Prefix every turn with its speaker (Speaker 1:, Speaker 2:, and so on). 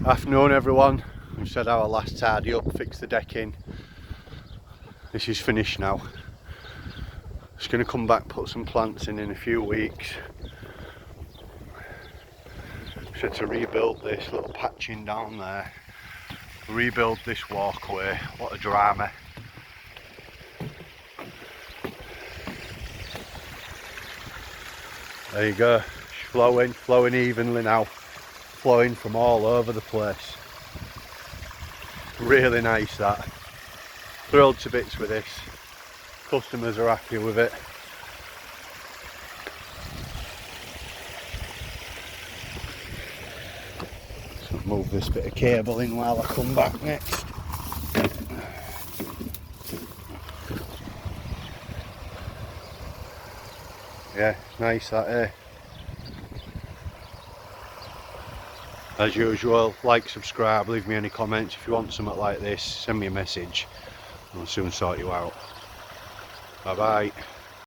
Speaker 1: Afternoon everyone. We said our last tidy up, fix the decking. This is finished now. Just going to come back, put some plants in a few weeks. So to rebuild this little patching down there, rebuild this walkway. What a drama. There you go, it's flowing evenly now, flowing from all over the place. Really nice that. Thrilled to bits with this. Customers are happy with it. So move this bit of cable in while I come back next. Yeah, nice that, eh? As usual, like, subscribe, leave me any comments. If you want something like this, send me a message. I'll soon sort you out. Bye bye.